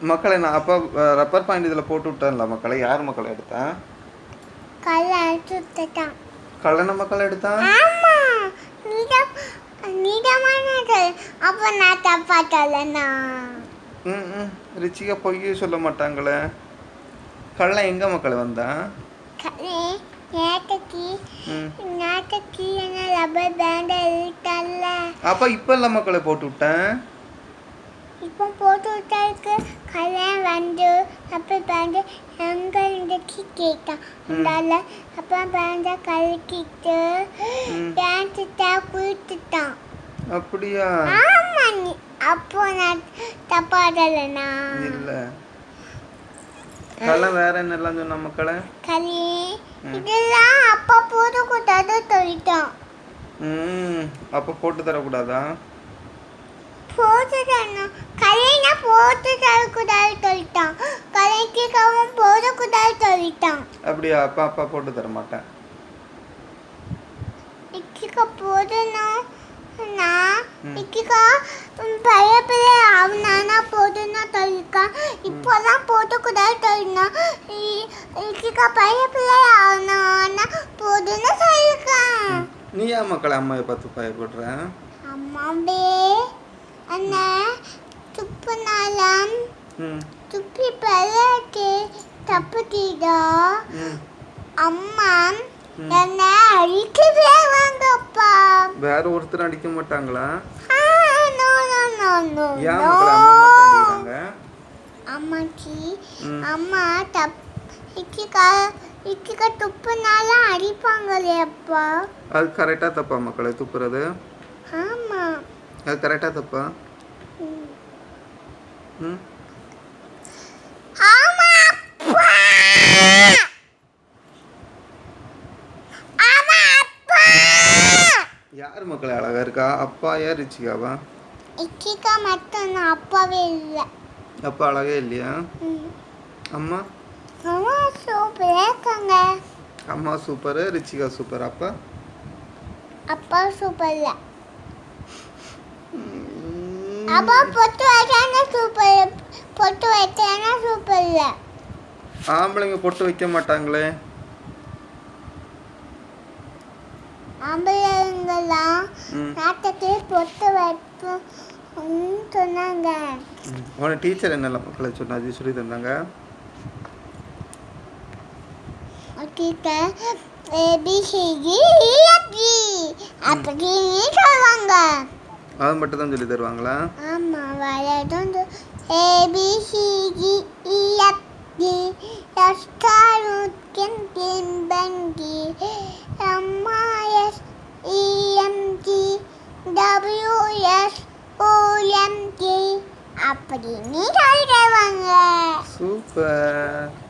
மக்களே நான் அப்போ ரப்பர் பாயிண்ட் இதில் போட்டு விட்டேன்ல மக்களை, யார் மக்களை எடுத்தா? கள்ளன மக்களை எடுத்தா? ம் ரிச்சிகா பொய் சொல்ல மாட்டாங்களே. கள்ளன் எங்க மக்களை வந்தா? அப்ப இப்ப இல்ல மக்களை போட்டு விட்டேன். இப்போ போட்டு விட்டாருக்கு கல்யாணம் வந்து அப்போ பேண்ட் எங்கே இருந்துச்சு கேட்டான். அதனால அப்போ பேண்டை கலக்கிட்டு பேண்ட்டு குளித்துட்டான். அப்படியா? ஆமா, அப்போ நான் தப்பாடலண்ணா இல்ல. கல்யாணம் வேற என்னெல்லாம் சொன்ன மக்களை? களி இதெல்லாம் அப்பா போடக்கூடாது சொல்லிட்டான். அப்போ போட்டு தரக்கூடாதா? போட்டு தரணும். கலைனா போட்டு தரக்கூடாது சொல்லிட்டான். கலைக்காவும் போடக்கூடாது சொல்லிட்டான். அப்படியா? அப்பா அப்பா போட்டு தர மாட்டேன். இக்கிக்கா போடணும். நான் இக்கிக்கா பையப்பிள்ளை அவனானா போடணும் சொல்லிருக்கான். இப்போதான் போடக்கூடாது சொல்லினா. இக்கிக்கா பையப்பிள்ளை அவனானா போடணும் சொல்லிருக்கான். நீ ஏன் மக்களை அம்மாவை பார்த்து பயப்படுற? அம்மாவே அண்ணா துப்புனாலாம் துப்பி பழக்கே தப்புதா. அம்மா என்ன அடிக்கவே வாங்கப்பா. வேற ஒருத்தர் அடிக்க மாட்டாங்களா? அம்மாச்சி அம்மா இக்கிக்கா துப்புனால அடிப்பாங்களே அப்பா. அது கரெக்டா தப்பா மக்களை துப்புறது? ஆமா. அது கரெக்டா தப்பா? ஆமா அப்பா. ஆமா அப்பா. யார் மக்களை அழகா இருக்கா? அப்பா யார் ரிச்சிகாவா? இக்கிக்கா மட்டும் அப்பாவே இல்ல. அப்பா அழகே இல்லையா? அம்மா? அம்மா சூப்பரா இருக்காங்க. அம்மா சூப்பர், ரிச்சிகா சூப்பர். அப்பா? அப்பா சூப்பர் இல்ல. அப்பா பொட்டு வைக்காம சூப்பர். பொட்டு வைக்காம சூப்பர் இல்ல. ஆம்பளைங்க பொட்டு வைக்க மாட்டாங்களே. ஆம்பளைங்கெல்லாம் நாட்டுக்கு பொட்டு வைப்போம் சொன்னாங்க. உன டீச்சர் என்னெல்லாம் மக்களை சொன்னா அது சொல்லி தந்தாங்க? டீச்சர் ஏபிசிடி அப்படி சொல்லுவாங்க. அது மட்டும் தான் சொல்லி தருவாங்களா? ஆமா, வேறதும் ஏபிசிடி இஎஃப்ஜி எஸ்டாருக்கின் பின்பங்கி எம்ஐஎஸ் இஎம்ஜி டபிள்யூஎஸ் ஓஎம்ஜி அப்படின்னு சொல்லி தருவாங்க. சூப்பர்.